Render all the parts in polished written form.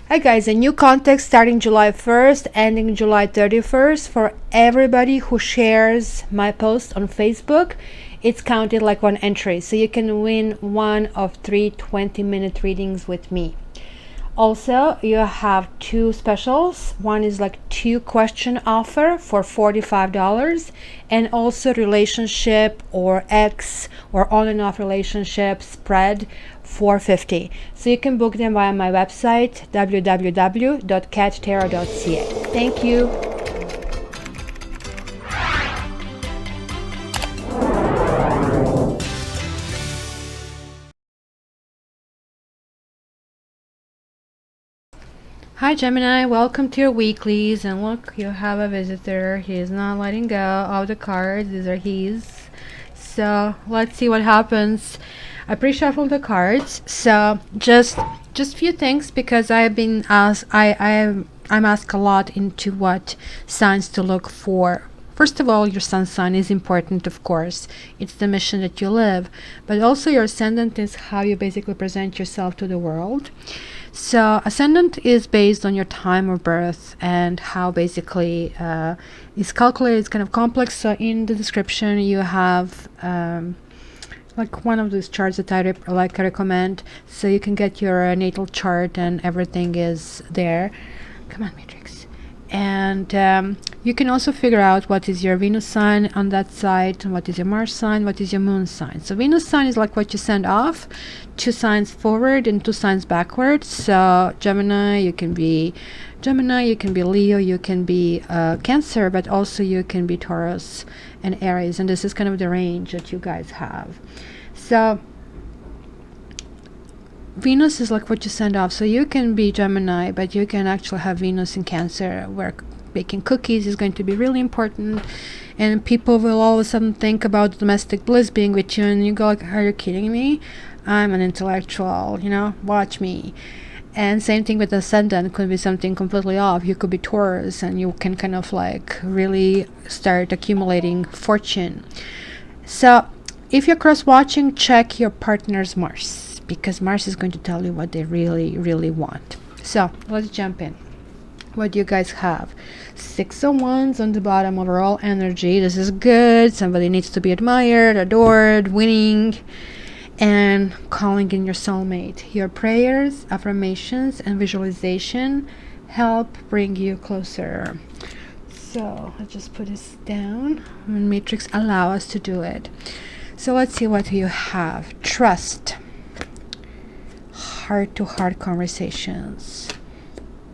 Hi guys, a new context starting July 1st, ending July 31st for everybody who shares my post on Facebook. It's counted like one entry, so you can win one of 3 20-minute readings with me. Also, you have two specials. One is like 2-question offer for $45, and also relationship or ex or on and off relationship spread for $50. So you can book them via my website www.cattarot.ca. Thank you. Hi Gemini, welcome to your weeklies. And look, you have a visitor. He is not letting go of the cards. These are his. So let's see what happens. I pre-shuffled the cards. So just few things, because I've been asked. I'm asked a lot into what signs to look for. First of all, your sun sign is important, of course. It's the mission that you live. But also your ascendant is how you basically present yourself to the world. So ascendant is based on your time of birth and how basically is calculated. It's kind of complex. So in the description you have like one of these charts that I recommend, so you can get your natal chart and everything is there. Come on, Matrix. And you can also figure out what is your Venus sign on that side, what is your Mars sign, what is your Moon sign. So Venus sign is like what you send off, 2 signs forward and 2 signs backwards. So Gemini, you can be Leo, you can be Cancer, but also you can be Taurus and Aries. And this is kind of the range that you guys have. So Venus is like what you send off. So you can be Gemini, but you can actually have Venus in Cancer, where baking cookies is going to be really important. And people will all of a sudden think about domestic bliss being with you, and you go like, are you kidding me? I'm an intellectual, watch me. And same thing with ascendant, could be something completely off. You could be Taurus and you can kind of like really start accumulating fortune. So if you're cross watching, check your partner's Mars, because Mars is going to tell you what they really, really want. So let's jump in. What do you guys have? 6 of Wands on the bottom, overall energy. This is good. Somebody needs to be admired, adored, winning, and calling in your soulmate. Your prayers, affirmations, and visualization help bring you closer. So let's just put this down, and Matrix allow us to do it. So let's see what you have. Trust, heart-to-heart conversations,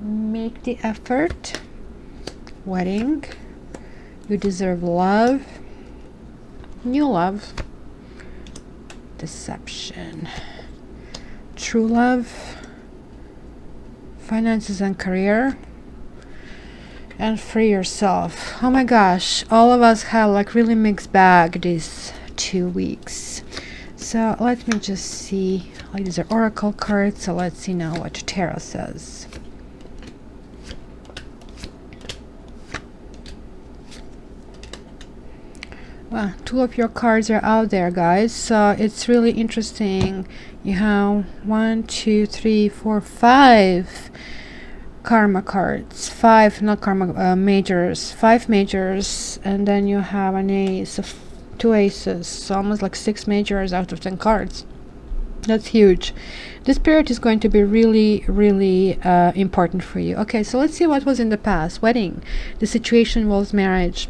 make the effort, wedding, you deserve love, new love, deception, true love, finances and career, and free yourself. Oh my gosh, all of us have like really mixed bag these 2 weeks. So let me just see, like these are oracle cards, so let's see now what tarot says. Well, 2 of your cards are out there, guys, so it's really interesting. You have 1, 2, 3, 4, 5 karma cards, 5 not karma majors, 5 majors, and then you have an ace of 2 aces, so almost like 6 majors out of 10 cards. That's huge. This period is going to be really, really important for you. Okay, so let's see what was in the past. Wedding, the situation was marriage,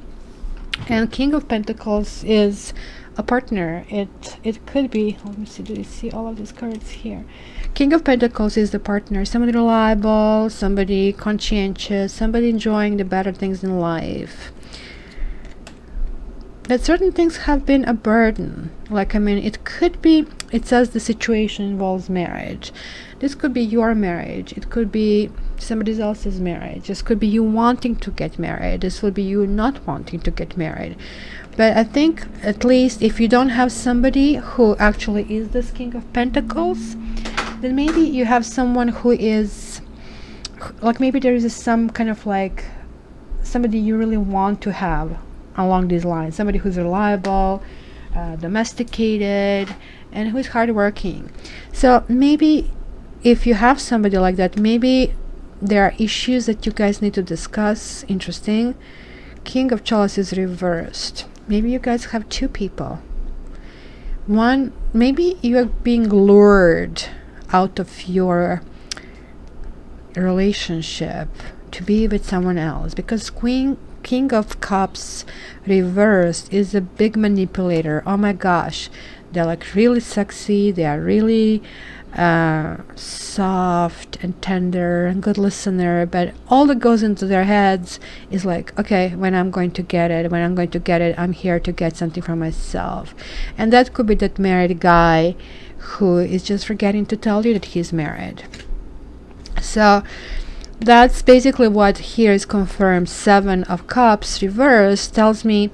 and King of Pentacles is a partner. It could be, let me see, do you see all of these cards here? King of Pentacles is the partner, somebody reliable, somebody conscientious, somebody enjoying the better things in life. But certain things have been a burden. Like, it could be, it says the situation involves marriage. This could be your marriage. It could be somebody else's marriage. This could be you wanting to get married. This would be you not wanting to get married. But I think at least if you don't have somebody who actually is this King of Pentacles, then maybe you have someone who is, like maybe there is some kind of like somebody you really want to have along these lines. Somebody who's reliable, domesticated, and who's hardworking. So maybe if you have somebody like that, maybe there are issues that you guys need to discuss. Interesting. King of Chalice is reversed. Maybe you guys have two people. One, maybe you are being lured out of your relationship to be with someone else, because King of Cups reversed is a big manipulator. Oh my gosh, they're like really sexy, they are really soft and tender and good listener, but all that goes into their heads is like, okay, when I'm going to get it, I'm here to get something for myself. And that could be that married guy who is just forgetting to tell you that he's married. So that's basically what here is confirmed. 7 of Cups reversed tells me,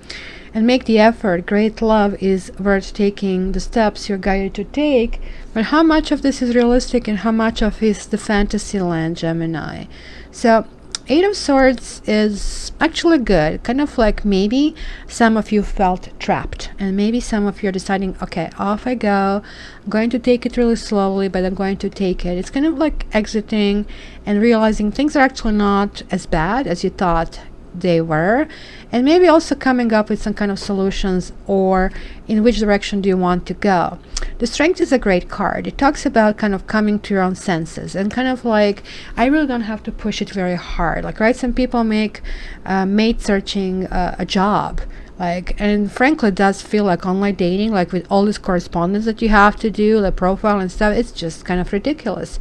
and make the effort. Great love is worth taking the steps you're guided to take. But how much of this is realistic and how much of it is the fantasy land, Gemini? So 8 of Swords is actually good. Kind of like maybe some of you felt trapped, and maybe some of you are deciding, okay, off I go. I'm going to take it really slowly, but I'm going to take it. It's kind of like exiting and realizing things are actually not as bad as you thought they were, and maybe also coming up with some kind of solutions, or in which direction do you want to go. The Strength is a great card. It talks about kind of coming to your own senses and kind of like, I really don't have to push it very hard. Like, right, some people make mate searching a job. Like, and frankly, it does feel like online dating, like with all this correspondence that you have to do, the profile and stuff, it's just kind of ridiculous.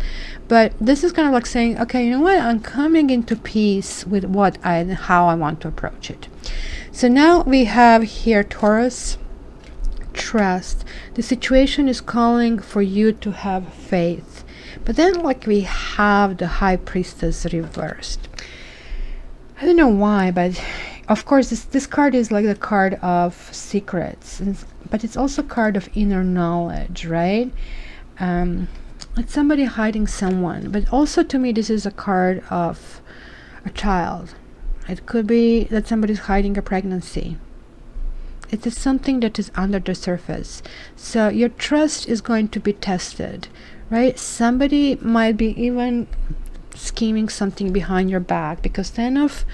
But this is kind of like saying, okay, you know what, I'm coming into peace with what and how I want to approach it. So now we have here Taurus, trust. The situation is calling for you to have faith. But then like we have the High Priestess reversed. I don't know why, but of course this card is like the card of secrets, but it's also a card of inner knowledge, right? It's somebody hiding someone, but also to me this is a card of a child. It could be that somebody's hiding a pregnancy. It is something that is under the surface. So your trust is going to be tested, right? Somebody might be even scheming something behind your back, because 10 of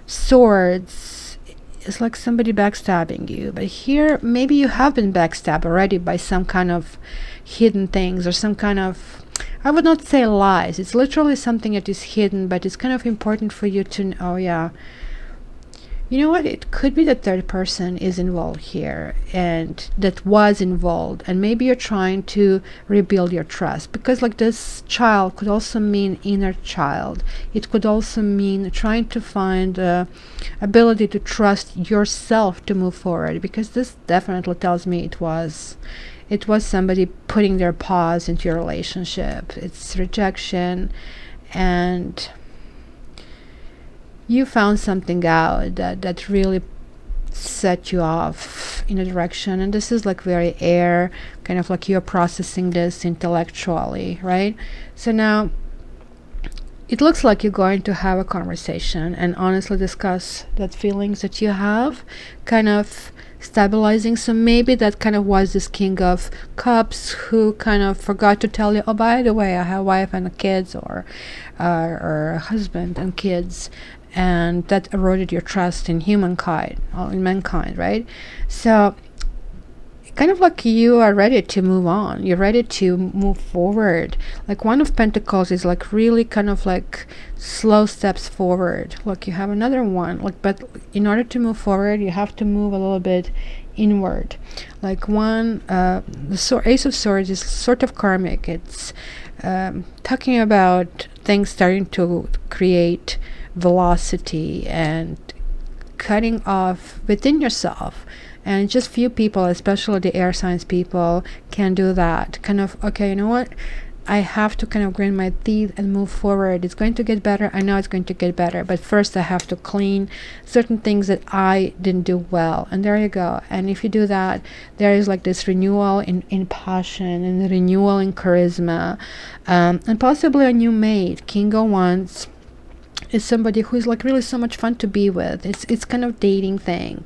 Swords is like somebody backstabbing you. But here maybe you have been backstabbed already by some kind of hidden things, or some kind of, I would not say lies, it's literally something that is hidden, but it's kind of important for you to know. Oh yeah, you know what, it could be the third person is involved here, and that was involved, and maybe you're trying to rebuild your trust, because like this child could also mean inner child. It could also mean trying to find the ability to trust yourself to move forward, because this definitely tells me it was somebody putting their paws into your relationship. It's rejection, and you found something out that really set you off in a direction. And this is like very air, kind of like you're processing this intellectually, right? So now it looks like you're going to have a conversation and honestly discuss that feelings that you have, kind of stabilizing. So maybe that kind of was this King of Cups who kind of forgot to tell you, oh, by the way, I have a wife and kids, or a husband and kids, and that eroded your trust in humankind, or in mankind, right? So kind of like you are ready to move on, you're ready to move forward. Like One of Pentacles is like really kind of like slow steps forward. Look, you have another one, like, but in order to move forward you have to move a little bit inward. Like the Ace of Swords is sort of karmic. It's talking about things starting to create velocity and cutting off within yourself. And just few people, especially the air signs people, can do that. Kind of, okay, you know what? I have to kind of grind my teeth and move forward. It's going to get better. I know it's going to get better. But first I have to clean certain things that I didn't do well. And there you go. And if you do that, there is like this renewal in passion, and renewal in charisma. And possibly a new mate. King of Wands is somebody who is like really so much fun to be with. It's kind of dating thing.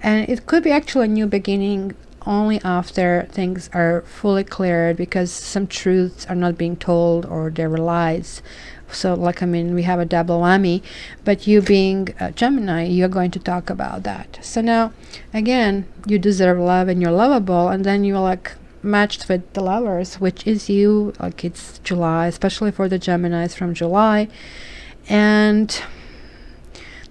And it could be actually a new beginning only after things are fully cleared, because some truths are not being told or they're lies. So like, I mean, we have a double whammy, but you being a Gemini, you're going to talk about that. So now, again, you deserve love and you're lovable, and then you're like matched with the Lovers, which is you. Like, it's July, especially for the Geminis from July. And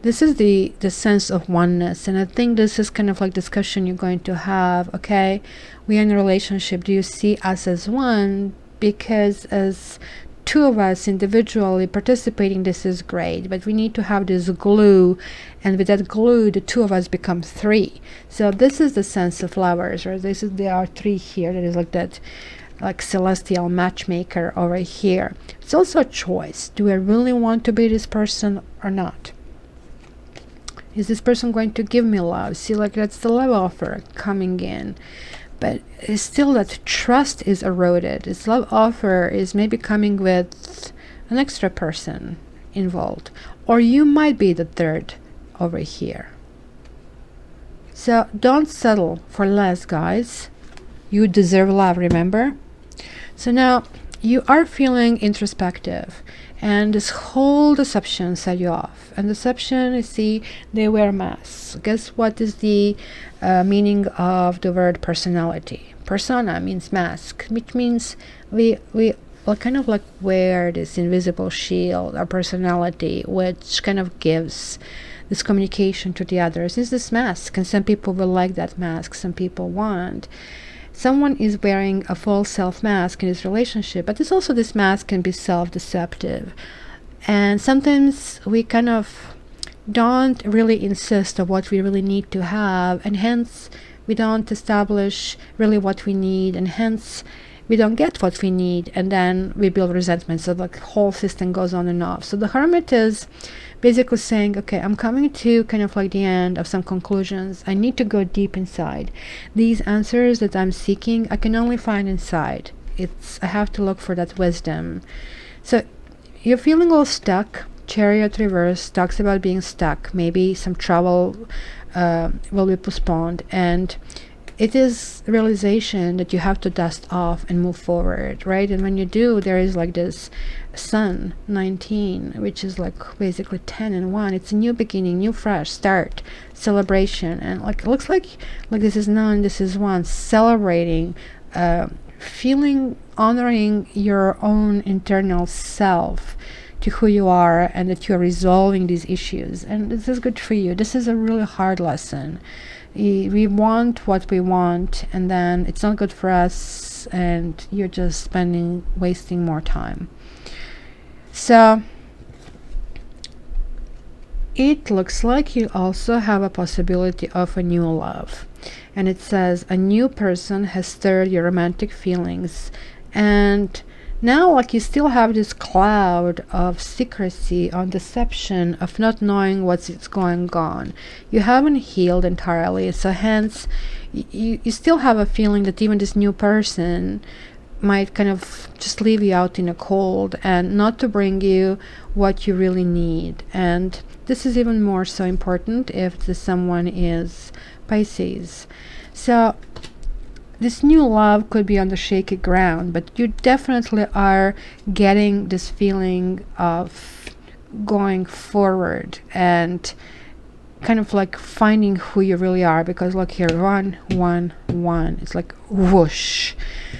this is the sense of oneness, and I think this is kind of like discussion you're going to have. Okay, we're in a relationship. Do you see us as one? Because as two of us individually participating, this is great, but we need to have this glue, and with that glue, the two of us become three. So this is the sense of Lovers, or this is, there are three here. That is like that, like celestial matchmaker over here. It's also a choice. Do I really want to be this person or not? Is this person going to give me love? See, like, that's the love offer coming in. But it's still that trust is eroded. This love offer is maybe coming with an extra person involved. Or you might be the third over here. So don't settle for less, guys. You deserve love, remember? So now you are feeling introspective, and this whole deception set you off. And deception, you see, they wear masks. Guess what is the meaning of the word personality? Persona means mask, which means we kind of like wear this invisible shield, our personality, which kind of gives this communication to the others. Is this mask, and some people will like that mask, some people won't. Someone is wearing a false self mask in this relationship, but it's also, this mask can be self-deceptive. And sometimes we kind of don't really insist on what we really need to have, and hence we don't establish really what we need, and hence we don't get what we need, and then we build resentment. So the whole system goes on and off. So the Hermit is basically saying, okay, I'm coming to kind of like the end of some conclusions. I need to go deep inside. These answers that I'm seeking, I can only find inside. I have to look for that wisdom. So you're feeling all stuck. Chariot reverse talks about being stuck. Maybe some travel will be postponed, and it is realization that you have to dust off and move forward, right? And when you do, there is like this Sun 19, which is like basically 10 and 1. It's a new beginning, new fresh start, celebration. And like, it looks like this is none, this is one, celebrating, feeling, honoring your own internal self, to who you are, and that you're resolving these issues. And this is good for you. This is a really hard lesson. We want what we want, and then it's not good for us, and you're just wasting more time. So it looks like you also have a possibility of a new love, and it says a new person has stirred your romantic feelings, and now, like, you still have this cloud of secrecy, on deception, of not knowing what's going on. You haven't healed entirely, so hence you still have a feeling that even this new person might kind of just leave you out in a cold, and not to bring you what you really need. And this is even more so important if the someone is Pisces. So this new love could be on the shaky ground, but you definitely are getting this feeling of going forward and kind of like finding who you really are. Because look here, 1 1 1, it's like whoosh.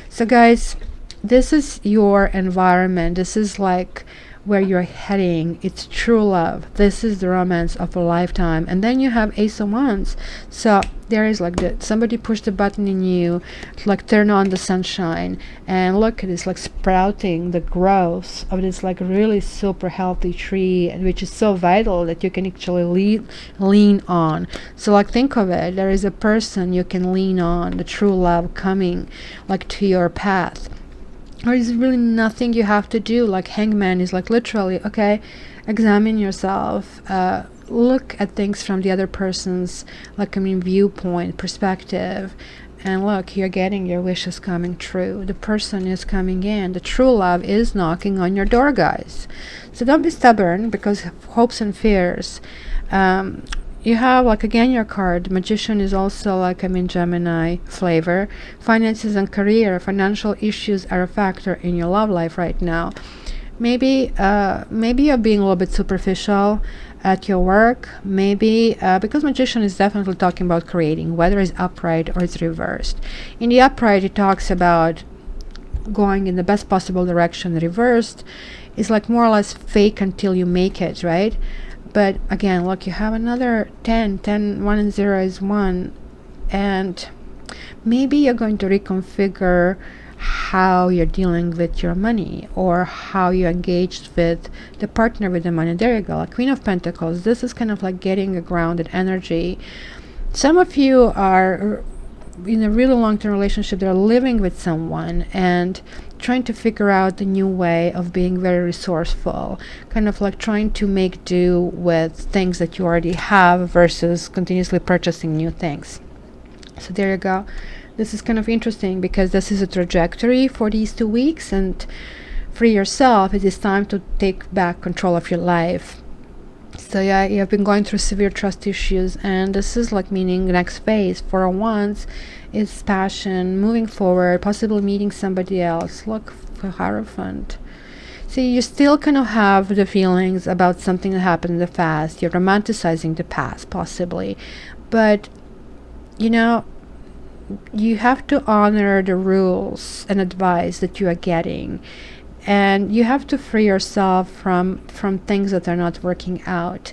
So guys, this is your environment. This is like where you're heading. It's true love. This is the romance of a lifetime. And then you have Ace of Wands. So there is like somebody pushed the button in you to like turn on the sunshine, and look at this, like sprouting the growth of this like really super healthy tree, and which is so vital that you can actually lean on. So like, think of it, there is a person you can lean on, the true love coming like to your path. Or is really nothing you have to do. Like Hangman is like literally, okay, examine yourself, look at things from the other person's, like, I mean, viewpoint, perspective, and look, you're getting your wishes coming true. The person is coming in. The true love is knocking on your door, guys. So don't be stubborn, because hopes and fears, you have, like, again, your card Magician is also, like, Gemini flavor. Finances and career, financial issues are a factor in your love life right now. Maybe you're being a little bit superficial at your work. Maybe because Magician is definitely talking about creating, whether it's upright or it's reversed. In the upright, it talks about going in the best possible direction. Reversed is like more or less fake until you make it, right? But again, look, you have another 10, 1 and 0 is 1. And maybe you're going to reconfigure how you're dealing with your money, or how you engaged with the partner with the money. There you go, like Queen of Pentacles. This is kind of like getting a grounded energy. Some of you are in a really long-term relationship. They're living with someone and trying to figure out the new way of being very resourceful, kind of like trying to make do with things that you already have versus continuously purchasing new things. So there you go. This is kind of interesting because this is a trajectory for these 2 weeks, and for yourself, it is time to take back control of your life. So yeah, you have been going through severe trust issues, and this is like meaning the next phase for once is passion, moving forward, possibly meeting somebody else. Look, for Hierophant. See, you still kind of have the feelings about something that happened in the past. You're romanticizing the past, possibly. But, you know, you have to honor the rules and advice that you are getting, and you have to free yourself from things that are not working out.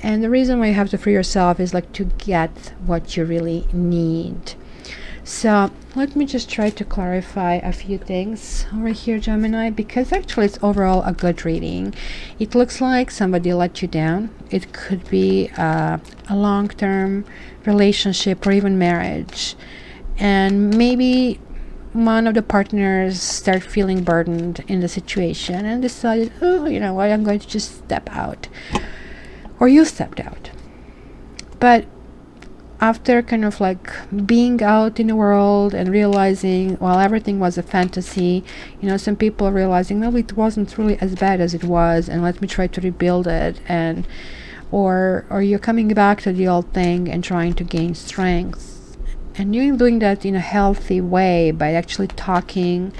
And the reason why you have to free yourself is like to get what you really need. So let me just try to clarify a few things over here, Gemini, because actually it's overall a good reading. It looks like somebody let you down. It could be a long-term relationship or even marriage. And maybe one of the partners start feeling burdened in the situation and decided, oh, you know what, I'm going to just step out. Or you stepped out. But after kind of like being out in the world and realizing, well, everything was a fantasy, you know, some people are realizing, no, it wasn't really as bad as it was, and let me try to rebuild it. And or you're coming back to the old thing and trying to gain strength. And you're doing that in a healthy way by actually talking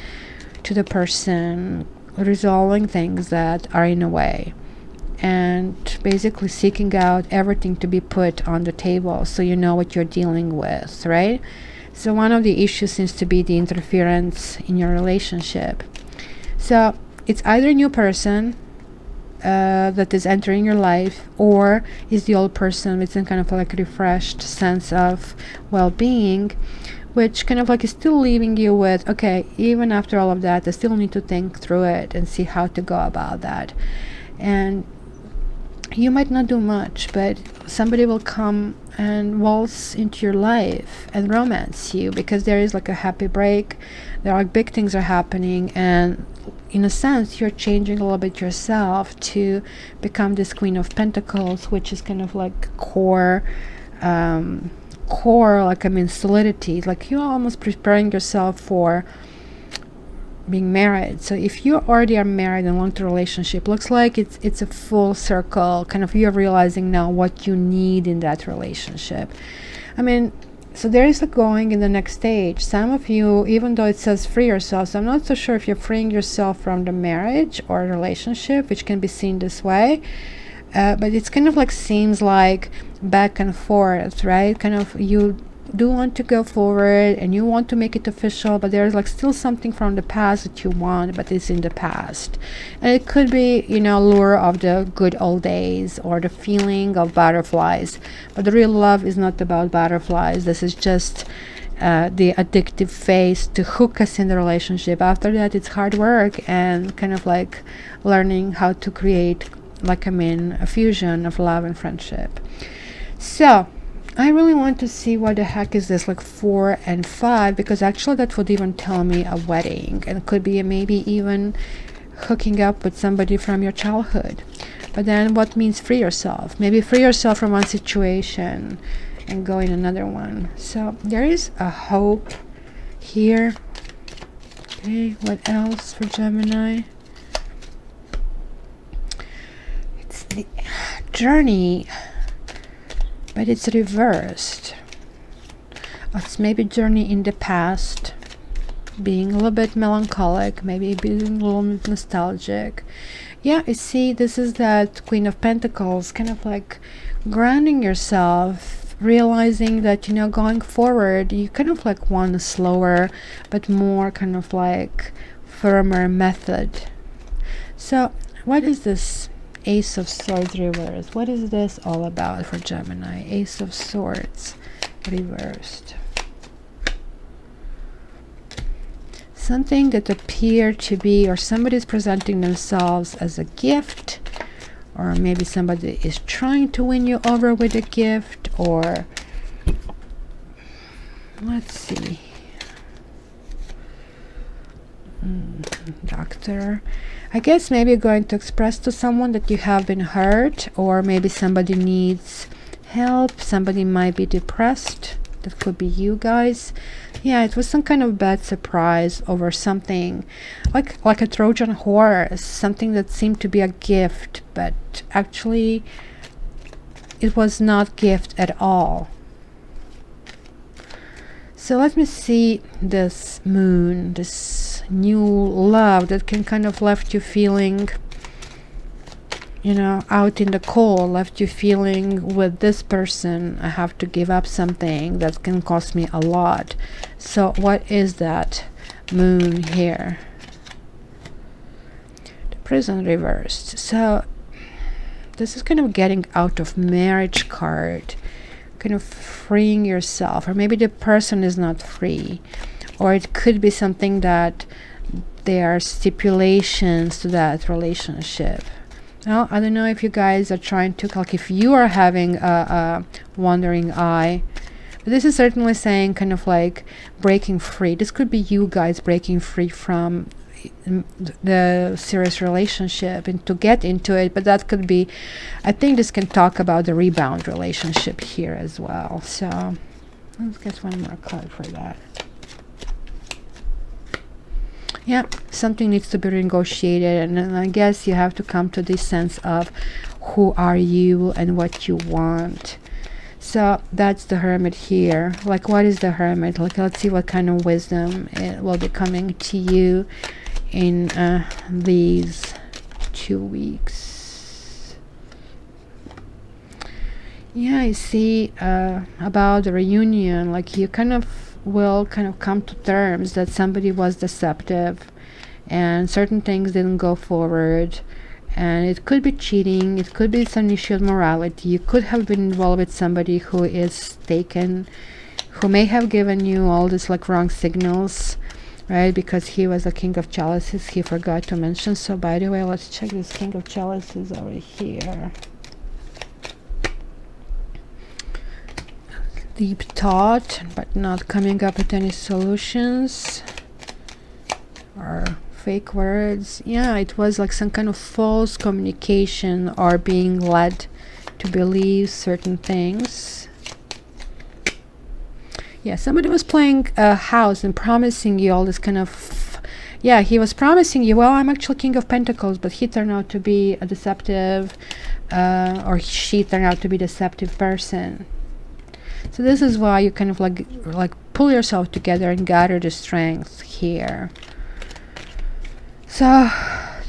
to the person, resolving things that are in a way, and basically seeking out everything to be put on the table so you know what you're dealing with, right? So one of the issues seems to be the interference in your relationship. So it's either a new person that is entering your life, or is the old person with some kind of like refreshed sense of well-being, which kind of like is still leaving you with, okay, even after all of that, I still need to think through it and see how to go about that. And you might not do much, but somebody will come and waltz into your life and romance you, because there is like a happy break. There are big things are happening, and in a sense you're changing a little bit yourself to become this Queen of Pentacles, which is kind of like core, like solidity. Like you're almost preparing yourself for being married. So if you already are married in a long-term relationship, looks like it's a full circle, kind of you're realizing now what you need in that relationship. I mean, so there is a going in the next stage. Some of you, even though it says free yourself, so I'm not so sure if you're freeing yourself from the marriage or relationship, which can be seen this way. But it's kind of like seems like back and forth, right? Kind of you do want to go forward and you want to make it official, but there's like still something from the past that you want, but it's in the past. And it could be, you know, lure of the good old days or the feeling of butterflies. But the real love is not about butterflies. This is just the addictive phase to hook us in the relationship. After that, it's hard work and kind of like learning how to create, like a fusion of love and friendship. So I really want to see what the heck is this, like 4 and 5, because actually that would even tell me a wedding, and it could be maybe even hooking up with somebody from your childhood. But then what means free yourself? Maybe free yourself from one situation and go in another one. So there is a hope here. Okay, what else for Gemini? It's the journey. but it's reversed. It's maybe journey in the past, being a little bit melancholic, maybe being a little bit nostalgic. Yeah, you see, this is that Queen of Pentacles, kind of like grounding yourself, realizing that, you know, going forward, you kind of like want a slower, but more kind of like firmer method. So what is this Ace of Swords reversed? What is this all about for Gemini? Ace of Swords reversed. Something that appeared to be, or somebody's presenting themselves as a gift, or maybe somebody is trying to win you over with a gift, or let's see. Doctor. I guess maybe you're going to express to someone that you have been hurt, or maybe somebody needs help. Somebody might be depressed. That could be you guys. Yeah, it was some kind of bad surprise over something like a Trojan horse, something that seemed to be a gift, but actually it was not gift at all. So let me see this moon, this new love that can kind of left you feeling, you know, out in the cold, left you feeling with this person, I have to give up something that can cost me a lot. So what is that moon here? The Prison reversed. So this is kind of getting out of marriage card, kind of freeing yourself, or maybe the person is not free, or it could be something that there are stipulations to that relationship. Well, I don't know if you guys are trying to, like, if you are having a wandering eye. But this is certainly saying kind of like breaking free. This could be you guys breaking free from the serious relationship and to get into it. But that could be, I think this can talk about the rebound relationship here as well. So let's get one more card for that. Yeah, something needs to be renegotiated, and then I guess you have to come to this sense of who are you and what you want. So that's the Hermit here. Like, what is the Hermit? Like, let's see what kind of wisdom it will be coming to you in these 2 weeks. Yeah, I see about the reunion, like you kind of will kind of come to terms that somebody was deceptive and certain things didn't go forward, and it could be cheating, it could be some issue of morality. You could have been involved with somebody who is taken, who may have given you all this like wrong signals, right? Because he was a King of Chalices, he forgot to mention. So by the way, let's check this King of Chalices over here. Deep thought, but not coming up with any solutions, or fake words. Yeah, it was like some kind of false communication, or being led to believe certain things. Yeah, somebody was playing a house and promising you all this kind of, yeah, he was promising you, well, I'm actually King of Pentacles, but he turned out to be a deceptive, or she turned out to be a deceptive person. So this is why you kind of like pull yourself together and gather the strength here. So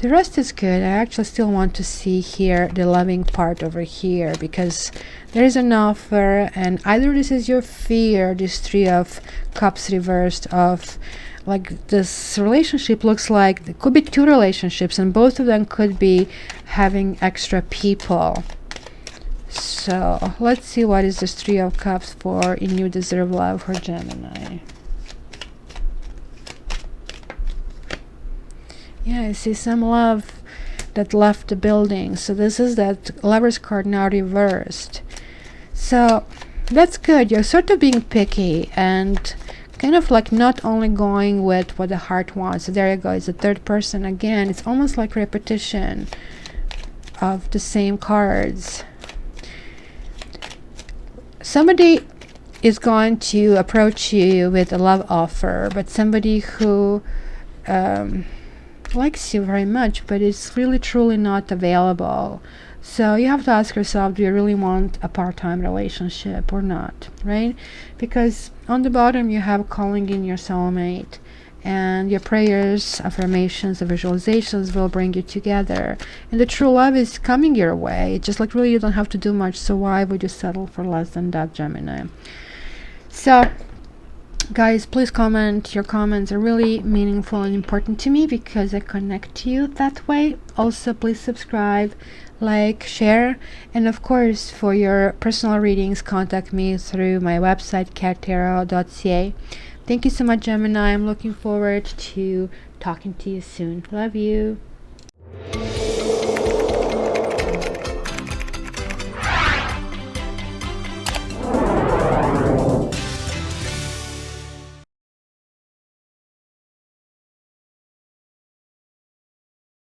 the rest is good. I actually still want to see here the loving part over here, because there is an offer, and either this is your fear, this Three of Cups reversed, of like this relationship looks like there could be two relationships, and both of them could be having extra people. So let's see what is this Three of Cups for in You Deserve Love for Gemini. Yeah, I see some love that left the building. So this is that Lover's card now reversed. So that's good. You're sort of being picky and kind of like not only going with what the heart wants. So there you go. It's the third person again. It's almost like repetition of the same cards. Somebody is going to approach you with a love offer, but somebody who likes you very much, but it's really truly not available. So you have to ask yourself, do you really want a part-time relationship or not, right? Because on the bottom you have calling in your soulmate, and your prayers, affirmations, and visualizations will bring you together. And the true love is coming your way. It's just like really you don't have to do much, so why would you settle for less than that, Gemini? So guys, please comment. Your comments are really meaningful and important to me because I connect to you that way. Also, please subscribe, like, share, and of course, for your personal readings, contact me through my website, cattarot.ca. Thank you so much, Gemini. I'm looking forward to talking to you soon. Love you.